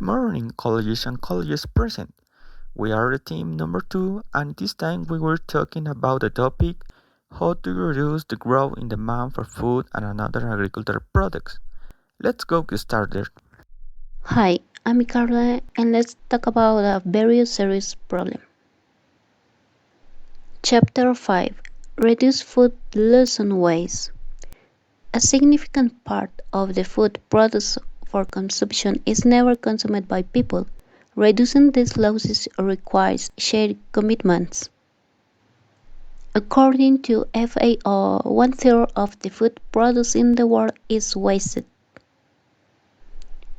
Good morning, colleges and colleges present. We are the team number two, and this time we were talking about the topic how to reduce the growth in demand for food and other agricultural products. Let's go get started. Hi, I'm Carla, and let's talk about a very serious problem. Chapter 5: Reduce food loss and waste. A significant part of the food produced for consumption is never consumed by people. Reducing these losses requires shared commitments. According to FAO, one third of the food produced in the world is wasted.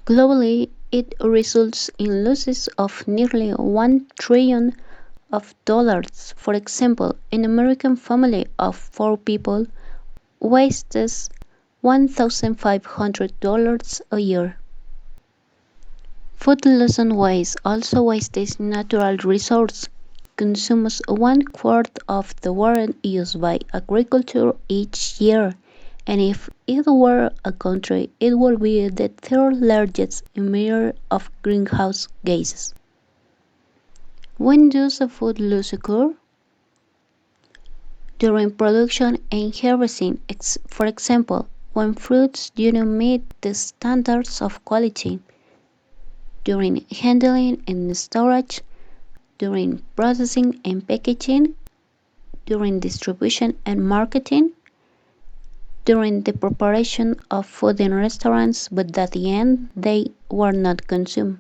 Globally, it results in losses of nearly $1 trillion of dollars. For example, an American family of 4 people wastes $1,500 a year. Food loss and waste also wastes natural resources, consumes one-fourth of the water used by agriculture each year, and if it were a country, it would be the third largest emitter of greenhouse gases. When does a food loss occur? During production and harvesting, for example, when fruits do not meet the standards of quality, during handling and storage, during processing and packaging, during distribution and marketing, during the preparation of food in restaurants but at the end they were not consumed.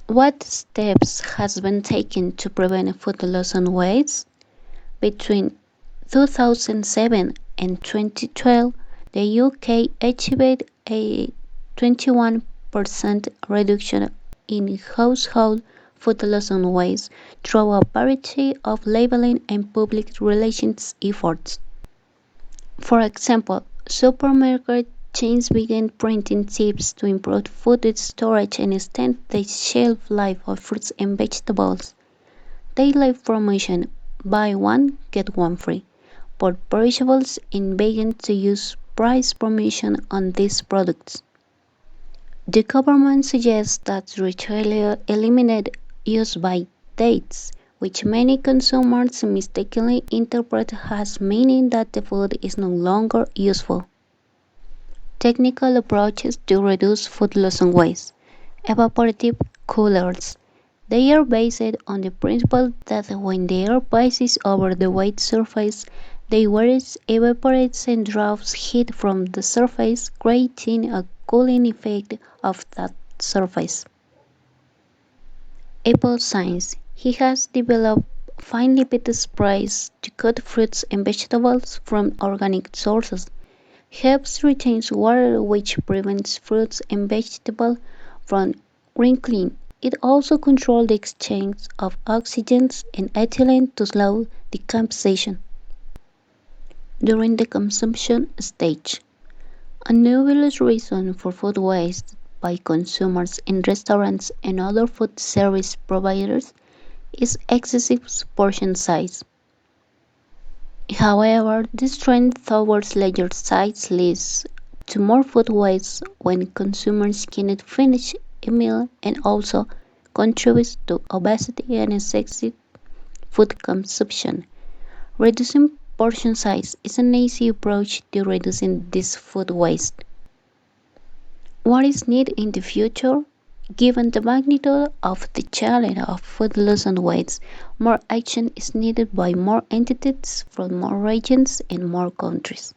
What steps has been taken to prevent food loss and waste? Between 2007 and 2012, the UK achieved a 21% reduction in household food loss and waste through a variety of labeling and public relations efforts. For example, supermarket chains began printing tips to improve food storage and extend the shelf life of fruits and vegetables. They like promotion buy one, get one free for perishables and began to use price promotion on these products. The government suggests that retailers eliminate use by dates, which many consumers mistakenly interpret as meaning that the food is no longer useful. Technical approaches to reduce food loss and waste. Evaporative coolers. They are based on the principle that when the air passes over the wet surface, the water evaporates and draws heat from the surface, creating a cooling effect of that surface. Apple Science. He has developed fine lipid sprays to cut fruits and vegetables from organic sources, helps retain water which prevents fruits and vegetables from wrinkling. It also controls the exchange of oxygen and ethylene to slow decomposition during the consumption stage. A nebulous reason for food waste by consumers in restaurants and other food service providers is excessive portion size. However, this trend towards larger size leads to more food waste when consumers cannot finish a meal and also contributes to obesity and excessive food consumption. Reducing portion size is an easy approach to reducing this food waste. What is needed in the future? Given the magnitude of the challenge of food loss and waste, more action is needed by more entities from more regions and more countries.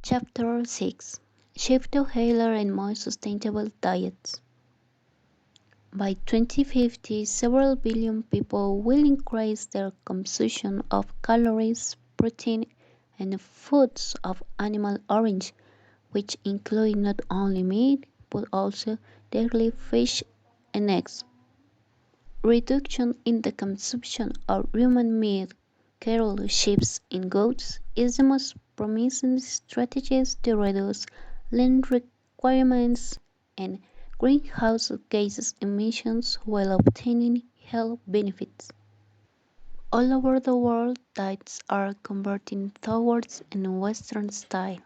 Chapter 6: Shift to healthier and more sustainable diets. By 2050, several billion people will increase their consumption of calories, protein, and foods of animal origin, which include not only meat but also dairy, fish, and eggs. Reduction in the consumption of human meat, cattle, sheep, and goats is the most promising strategy to reduce land requirements and greenhouse gas emissions while obtaining health benefits. All over the world, diets are converting towards a Western style,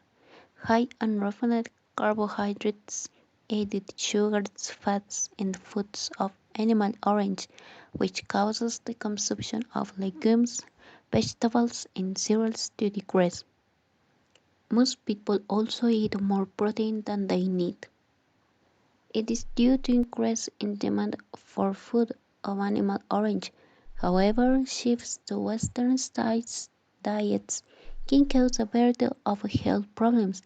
high in refined carbohydrates, added sugars, fats, and foods of animal origin, which causes the consumption of legumes, vegetables, and cereals to decrease. Most people also eat more protein than they need. It is due to increase in demand for food of animal origin. However, shifts to Western styles diets can cause a variety of health problems.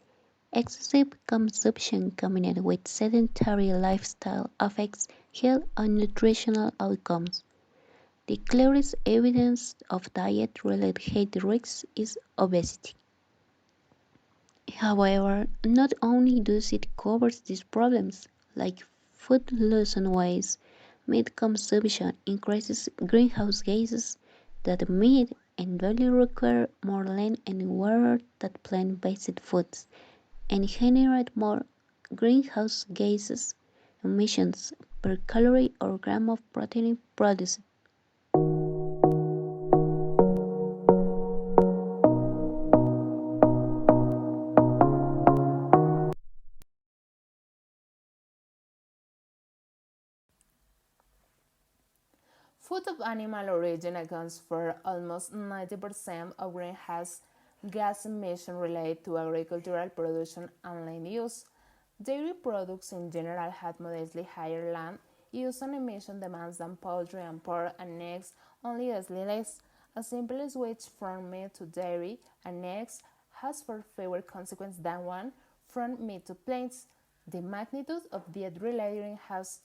Excessive consumption combined with sedentary lifestyle affects health and nutritional outcomes. The clearest evidence of diet-related health risks is obesity. However, not only does it cover these problems, like food loss and waste, meat consumption increases greenhouse gases that meat and barley require more land and water than plant-based foods, and generate more greenhouse gases emissions per calorie or gram of protein produced. Food of animal origin accounts for almost 90% of greenhouse gas emissions related to agricultural production and land use. Dairy products in general have modestly higher land use and emission demands than poultry and pork and eggs, only slightly less. A simple switch from meat to dairy and eggs has far fewer consequences than one from meat to plants. The magnitude of the related greenhouse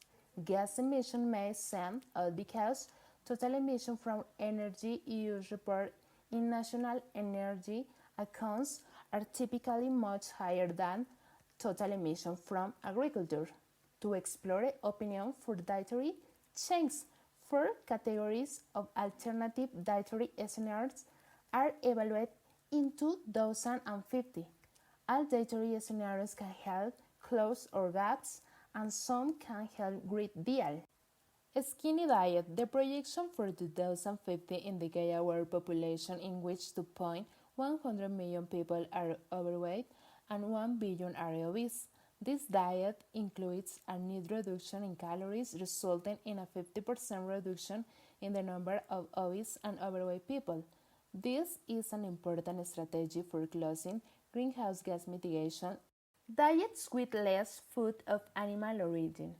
gas emission may seem odd because total emission from energy use report in national energy accounts are typically much higher than total emission from agriculture. To explore opinion for dietary changes, four categories of alternative dietary scenarios are evaluated in 2050. All dietary scenarios can help close our gaps, and some can help great deal. Skinny diet. The projection for 2050 indicate a world population in which 2.1 million people are overweight and 1 billion are obese. This diet includes a net reduction in calories, resulting in a 50% reduction in the number of obese and overweight people. This is an important strategy for closing greenhouse gas mitigation. Diets with less food of animal origin.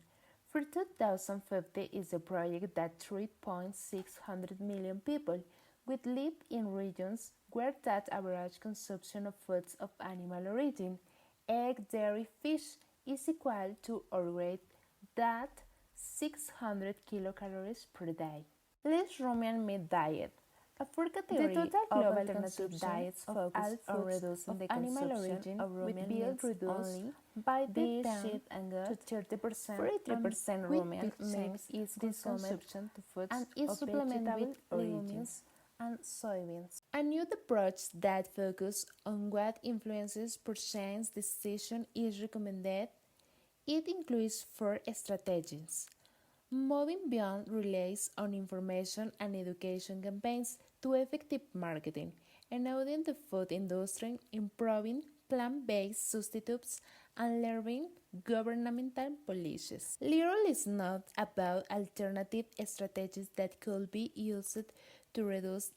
For 2050 is a project that 3.6 million people would live in regions where that average consumption of foods of animal origin, egg, dairy, fish, is equal to or greater than 600 kilocalories per day. Less ruminant meat diet. A food category the total global alternative diets focus on reducing the consumption of ruminant meats only by beef, sheep, and goat to 30%. 43% ruminant meat is consumed to foods and is supplemented with legumes and soybeans. A new approach that focuses on what influences purchase decision is recommended. It includes four strategies: moving beyond relays on information and education campaigns to effective marketing, enabling the food industry, improving plant-based substitutes, and leveraging governmental policies. Little is not about alternative strategies that could be used to reduce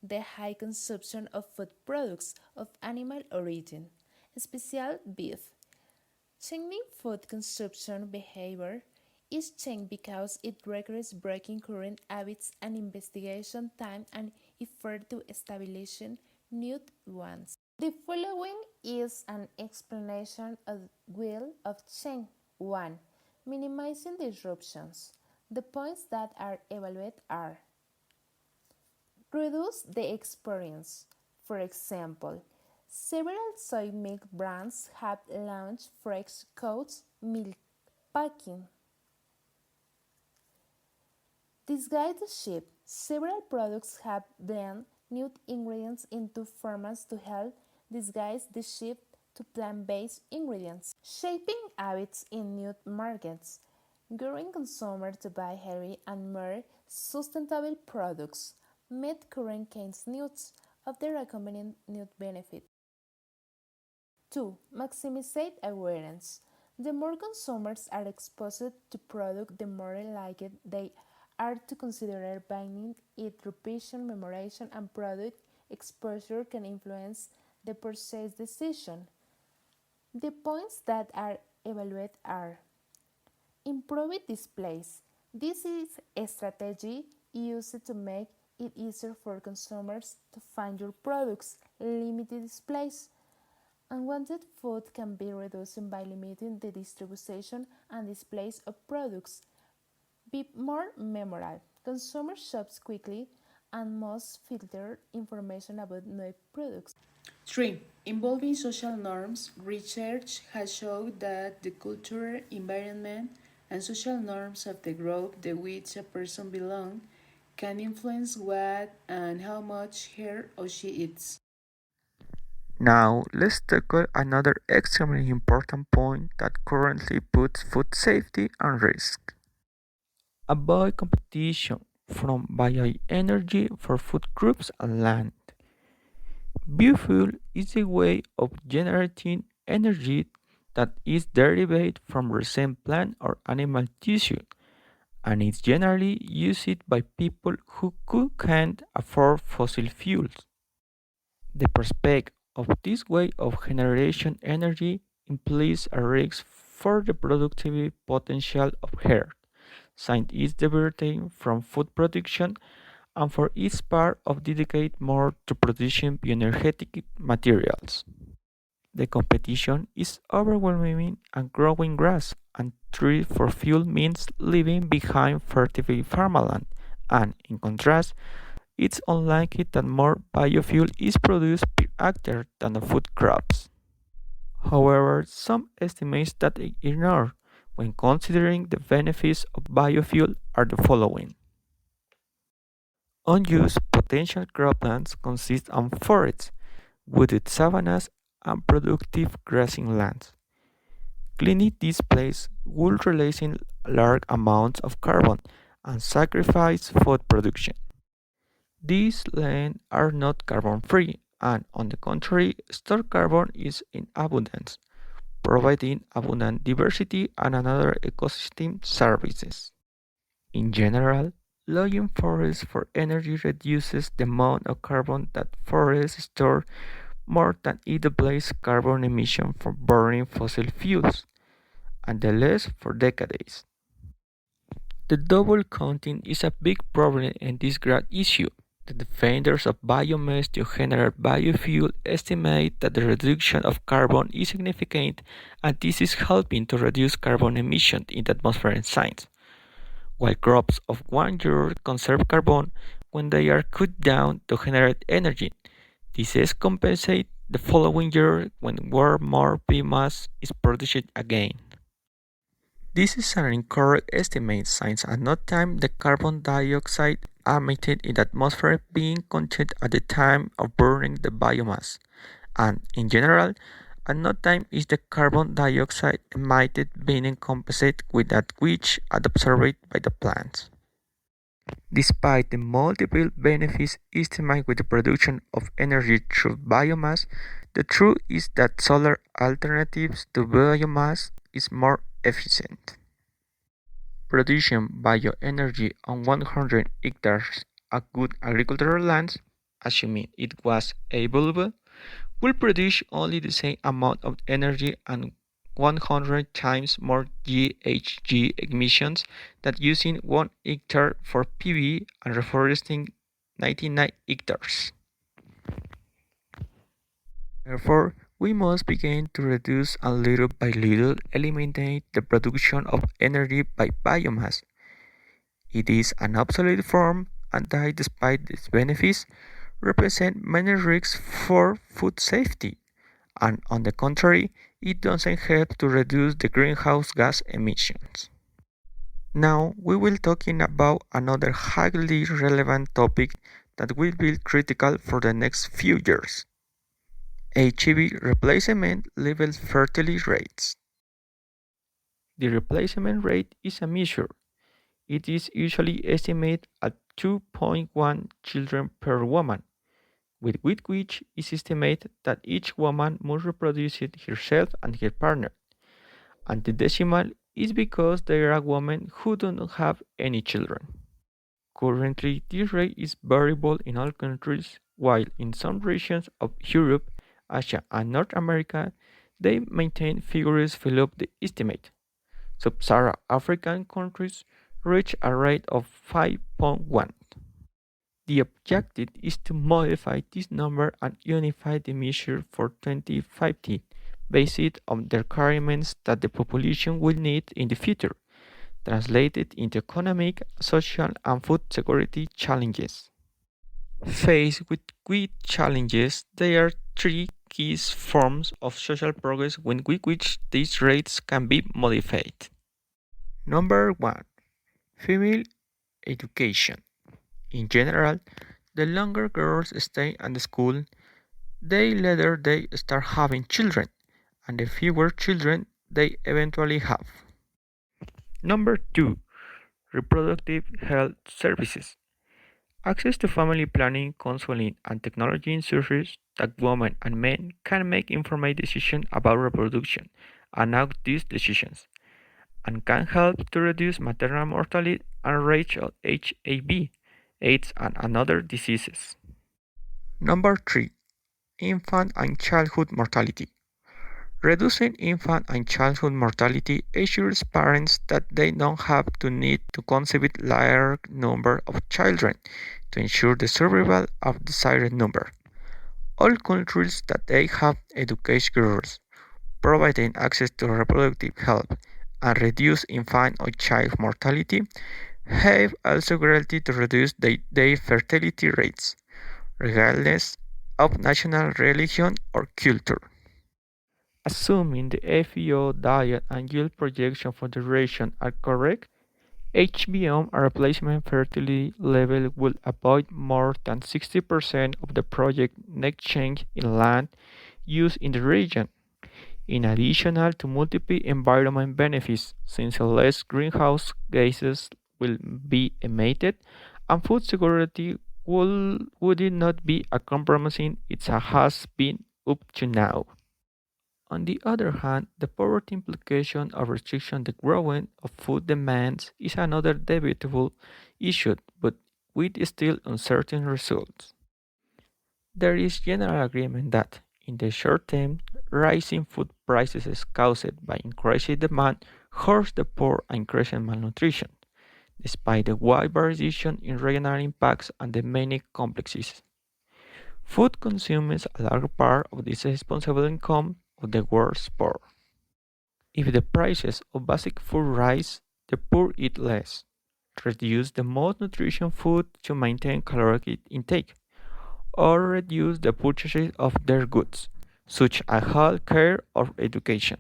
the high consumption of food products of animal origin, especially beef. Changing food consumption behavior is changed because it requires breaking current habits and investigation time and effort to establishing new ones. The following is an explanation of wheel of change. 1. Minimizing disruptions. The points that are evaluated are: reduce the experience. For example, several soy milk brands have launched fresh coated milk packing. Disguise the sheep. Several products have blended new ingredients into formats to help disguise the shift to plant-based ingredients. Shaping habits in new markets. Gearing consumers to buy healthy and more sustainable products. meet current case needs of the recombinant nut benefit. 2. Maximize awareness. The more consumers are exposed to product, the more likely they are to consider buying it. Repetition, memorization, and product exposure can influence the purchase decision. The points that are evaluated are improved displays. This is a strategy used to make it easier for consumers to find your products. Limited displays. Unwanted food can be reduced by limiting the distribution and displays of products. Be more memorable. Consumers shop quickly and must filter information about new products. 3. Involving social norms, research has shown that the culture, environment, and social norms of the group to which a person belongs can influence what and how much he or she eats. Now, let's tackle another extremely important point that currently puts food safety at risk. Avoid competition from bioenergy for food groups and land. Biofuel is a way of generating energy that is derived from recent plant or animal tissue and is generally used by people who can't afford fossil fuels. The prospect of this way of generating energy implies a risk for the productivity potential of Earth, since it's diverting from food production and for its part of dedicate more to producing bioenergetic materials. The competition is overwhelming and growing grass and trees for fuel means leaving behind fertile farmland, and in contrast, it's unlikely that more biofuel is produced per hectare than the food crops. However, some estimates that ignore when considering the benefits of biofuel are the following. Unused potential croplands consist of forests, wooded savannas, and productive grazing lands. Cleaning these places would release large amounts of carbon and sacrifice food production. These lands are not carbon-free and, on the contrary, stored carbon is in abundance, providing abundant diversity and another ecosystem services. In general, logging forests for energy reduces the amount of carbon that forests store more than it depletes carbon emission from burning fossil fuels, and the less for decades. The double counting is a big problem in this great issue. The defenders of biomass to generate biofuel estimate that the reduction of carbon is significant and this is helping to reduce carbon emissions in the atmosphere and science. While crops of 1 year conserve carbon when they are cut down to generate energy, this is compensate the following year when more biomass is produced again. This is an incorrect estimate since at no time the carbon dioxide emitted in the atmosphere being counted at the time of burning the biomass, and in general, at no time is the carbon dioxide emitted being compensated with that which is absorbed by the plants. Despite the multiple benefits estimated with the production of energy through biomass, the truth is that solar alternatives to biomass is more efficient. Producing bioenergy on 100 hectares of good agricultural land, assuming it was available, will produce only the same amount of energy and 100 times more GHG emissions than using 1 hectare for PV and reforesting 99 hectares. Therefore, we must begin to reduce and little by little eliminate the production of energy by biomass. It is an obsolete form and that despite its benefits represent many risks for food safety, and on the contrary, it doesn't help to reduce the greenhouse gas emissions. Now we will talking about another highly relevant topic that will be critical for the next few years. HEV replacement level fertility rates. The replacement rate is a measure. It is usually estimated at 2.1 children per woman, with which is estimated that each woman must reproduce it herself and her partner. And the decimal is because there are women who do not have any children. Currently, this rate is variable in all countries, while in some regions of Europe, Asia, and North America, they maintain figures below the estimate. Sub-Saharan African countries reach a rate of 5.1. The objective is to modify this number and unify the measure for 2050 based on the requirements that the population will need in the future, translated into economic, social, and food security challenges. Faced with challenges, there are three key forms of social progress with which these rates can be modified. Number 1. Female education. In general, the longer girls stay at the school, the later they start having children, and the fewer children they eventually have. Number 2. Reproductive health services. Access to family planning, counseling, and technology ensures that women and men can make informed decisions about reproduction and act these decisions, and can help to reduce maternal mortality and rates of HIV, AIDS, and other diseases. Number 3. Infant and childhood mortality. Reducing infant and childhood mortality assures parents that they don't have to need to conceive a large number of children to ensure the survival of desired number. All countries that they have educate girls, providing access to reproductive health, and reduce infant or child mortality have also greatly to reduce their fertility rates, regardless of national religion or culture. Assuming the FEO diet and yield projection for the region are correct, HBM replacement fertility level will avoid more than 60% of the project net change in land use in the region. In addition to multiple environment benefits, since less greenhouse gases will be emitted, and food security would it not be a compromising it has been up to now. On the other hand, the poverty implication of restriction the growing of food demands is another debatable issue, but with still uncertain results. There is general agreement that, in the short term, rising food prices is caused by increasing demand hurts the poor and increasing malnutrition, despite the wide variation in regional impacts and the many complexities. Food consumes a large part of this responsible income of the world's poor. If the prices of basic food rise, the poor eat less, reduce the most nutritious food to maintain caloric intake, or reduce the purchases of their goods, such as health care or education.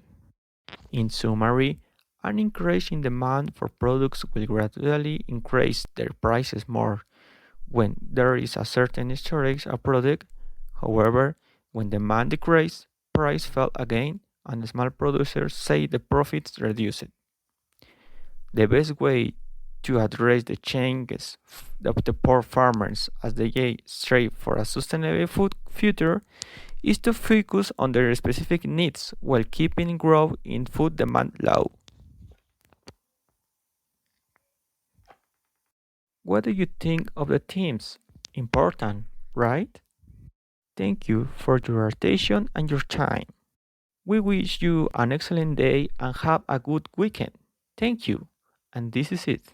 In summary, an increase in demand for products will gradually increase their prices more when there is a certain storage of product. However, when demand decreases, price fell again, and small producers say the profits reduced. The best way to address the changes of the poor farmers as they strive for a sustainable food future is to focus on their specific needs while keeping growth in food demand low. What do you think of the themes? Important, right? Thank you for your attention and your time. We wish you an excellent day and have a good weekend. Thank you. And this is it.